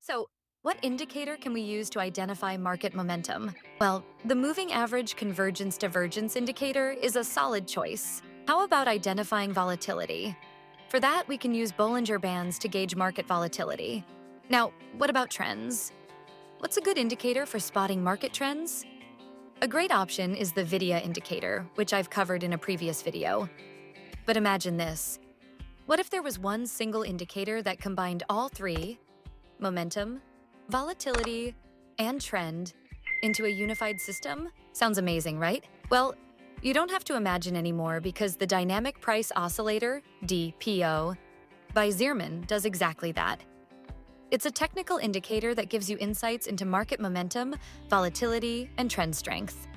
So, what indicator can we use to identify market momentum? Well, the moving average convergence divergence indicator is a solid choice. How about identifying volatility? For that, we can use Bollinger Bands to gauge market volatility. Now, what about trends? What's a good indicator for spotting market trends? A great option is the Vidya indicator, which I've covered in a previous video. But imagine this. What if there was one single indicator that combined all three, momentum, volatility, and trend, into a unified system? Sounds amazing, right? Well, you don't have to imagine anymore because the Dynamic Price Oscillator, DPO, by Zierman does exactly that. It's a technical indicator that gives you insights into market momentum, volatility, and trend strength.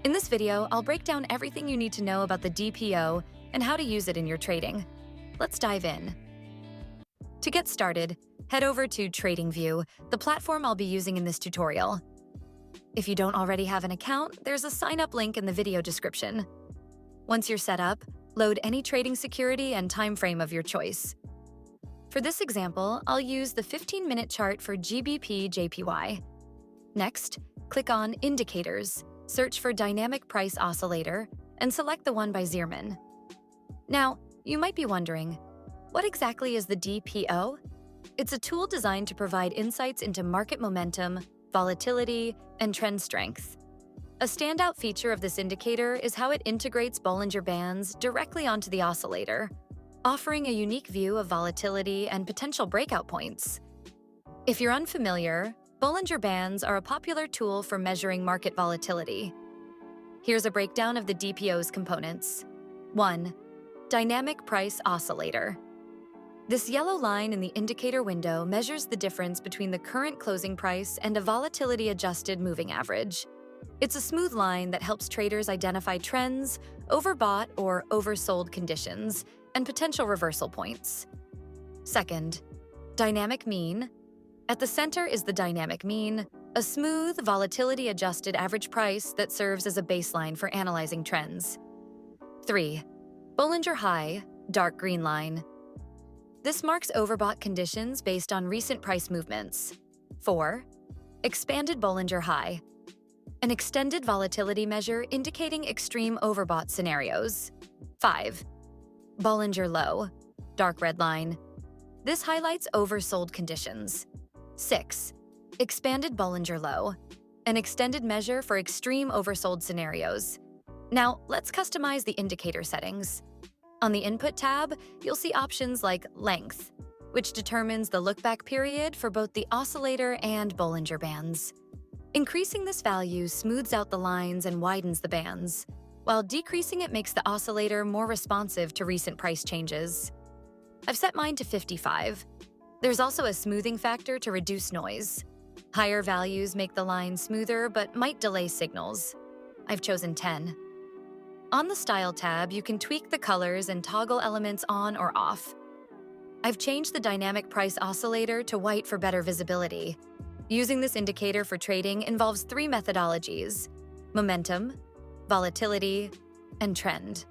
In this video, I'll break down everything you need to know about the DPO and how to use it in your trading. Let's dive in. To get started, head over to TradingView, the platform I'll be using in this tutorial. If you don't already have an account, there's a sign-up link in the video description. Once you're set up, load any trading security and time frame of your choice. For this example, I'll use the 15-minute chart for GBP/JPY. Next, click on Indicators, search for Dynamic Price Oscillator, and select the one by Zierman. Now, you might be wondering, what exactly is the DPO? It's a tool designed to provide insights into market momentum, volatility, and trend strength. A standout feature of this indicator is how it integrates Bollinger Bands directly onto the oscillator, offering a unique view of volatility and potential breakout points. If you're unfamiliar, Bollinger Bands are a popular tool for measuring market volatility. Here's a breakdown of the DPO's components. 1. Dynamic Price Oscillator. This yellow line in the indicator window measures the difference between the current closing price and a volatility-adjusted moving average. It's a smooth line that helps traders identify trends, overbought or oversold conditions, and potential reversal points. Second, Dynamic Mean. At the center is the Dynamic Mean, a smooth, volatility-adjusted average price that serves as a baseline for analyzing trends. 3. Bollinger High, dark green line. This marks overbought conditions based on recent price movements. 4. Expanded Bollinger High, an extended volatility measure indicating extreme overbought scenarios. 5. Bollinger Low, dark red line. This highlights oversold conditions. 6. Expanded Bollinger Low, an extended measure for extreme oversold scenarios. Now, let's customize the indicator settings. On the Input tab, you'll see options like Length, which determines the look-back period for both the oscillator and Bollinger Bands. Increasing this value smooths out the lines and widens the bands, while decreasing it makes the oscillator more responsive to recent price changes. I've set mine to 55. There's also a smoothing factor to reduce noise. Higher values make the line smoother but might delay signals. I've chosen 10. On the Style tab, you can tweak the colors and toggle elements on or off. I've changed the Dynamic Price Oscillator to white for better visibility. Using this indicator for trading involves 3 methodologies: momentum, volatility, and trend.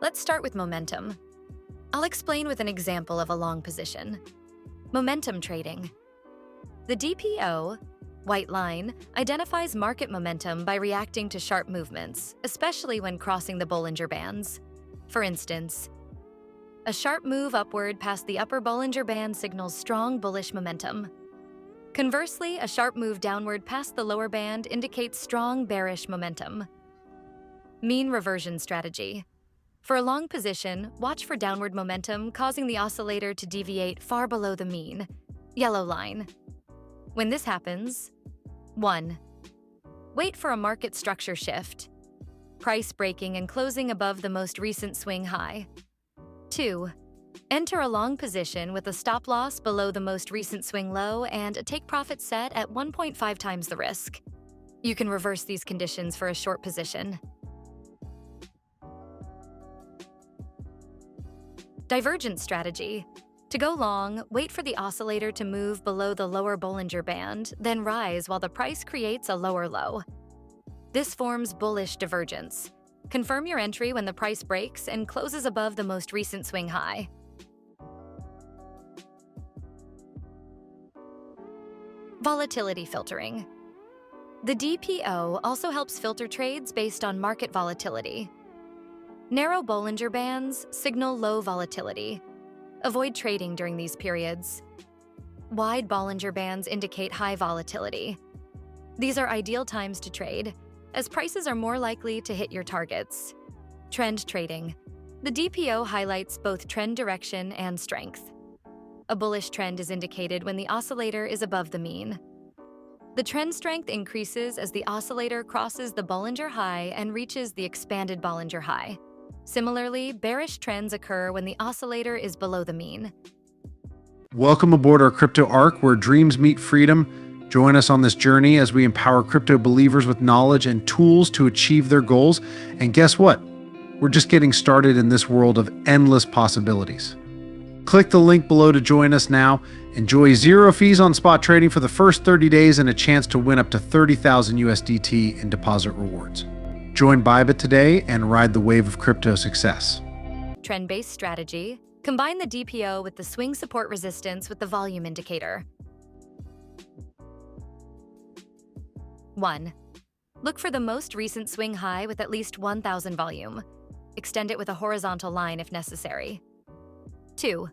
Let's start with momentum. I'll explain with an example of a long position. Momentum trading. The DPO, white line, identifies market momentum by reacting to sharp movements, especially when crossing the Bollinger Bands. For instance, a sharp move upward past the upper Bollinger Band signals strong bullish momentum. Conversely, a sharp move downward past the lower band indicates strong bearish momentum. Mean reversion strategy. For a long position, watch for downward momentum causing the oscillator to deviate far below the mean, yellow line. When this happens, 1. Wait for a market structure shift, price breaking and closing above the most recent swing high. 2. Enter a long position with a stop loss below the most recent swing low and a take profit set at 1.5 times the risk. You can reverse these conditions for a short position. Divergence strategy. To go long, wait for the oscillator to move below the lower Bollinger Band, then rise while the price creates a lower low. This forms bullish divergence. Confirm your entry when the price breaks and closes above the most recent swing high. Volatility filtering. The DPO also helps filter trades based on market volatility. Narrow Bollinger Bands signal low volatility. Avoid trading during these periods. Wide Bollinger Bands indicate high volatility. These are ideal times to trade, as prices are more likely to hit your targets. Trend trading. The DPO highlights both trend direction and strength. A bullish trend is indicated when the oscillator is above the mean. The trend strength increases as the oscillator crosses the Bollinger high and reaches the expanded Bollinger high. Similarly, bearish trends occur when the oscillator is below the mean. Welcome aboard our crypto arc where dreams meet freedom. Join us on this journey as we empower crypto believers with knowledge and tools to achieve their goals. And guess what? We're just getting started in this world of endless possibilities. Click the link below to join us now. Enjoy 0 fees on spot trading for the first 30 days and a chance to win up to 30,000 USDT in deposit rewards. Join Bybit today and ride the wave of crypto success. Trend-based strategy. Combine the DPO with the swing support resistance with the volume indicator. 1. Look for the most recent swing high with at least 1,000 volume. Extend it with a horizontal line if necessary. 2.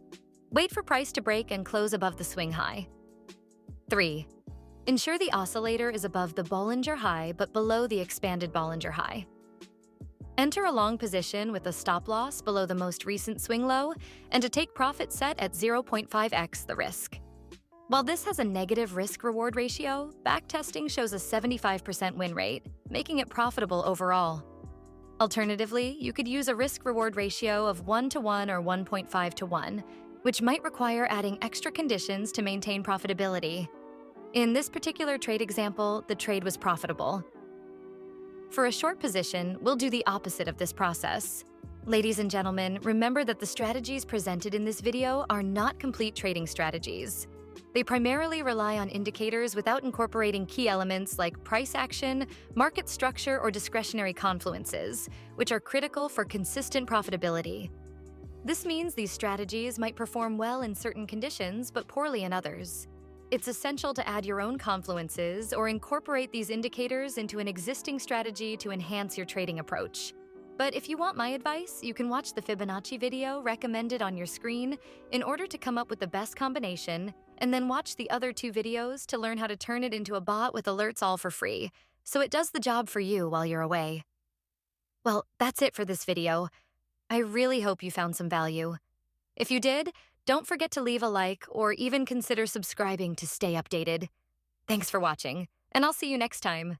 Wait for price to break and close above the swing high. 3. Ensure the oscillator is above the Bollinger high but below the expanded Bollinger high. Enter a long position with a stop loss below the most recent swing low and a take profit set at 0.5x the risk. While this has a negative risk-reward ratio, backtesting shows a 75% win rate, making it profitable overall. Alternatively, you could use a risk-reward ratio of 1:1 or 1.5:1, which might require adding extra conditions to maintain profitability. In this particular trade example, the trade was profitable. For a short position, we'll do the opposite of this process. Ladies and gentlemen, remember that the strategies presented in this video are not complete trading strategies. They primarily rely on indicators without incorporating key elements like price action, market structure, or discretionary confluences, which are critical for consistent profitability. This means these strategies might perform well in certain conditions but poorly in others. It's essential to add your own confluences or incorporate these indicators into an existing strategy to enhance your trading approach. But if you want my advice, you can watch the Fibonacci video recommended on your screen in order to come up with the best combination, and then watch the other 2 videos to learn how to turn it into a bot with alerts all for free, so it does the job for you while you're away. Well, that's it for this video. I really hope you found some value. If you did, don't forget to leave a like or even consider subscribing to stay updated. Thanks for watching, and I'll see you next time.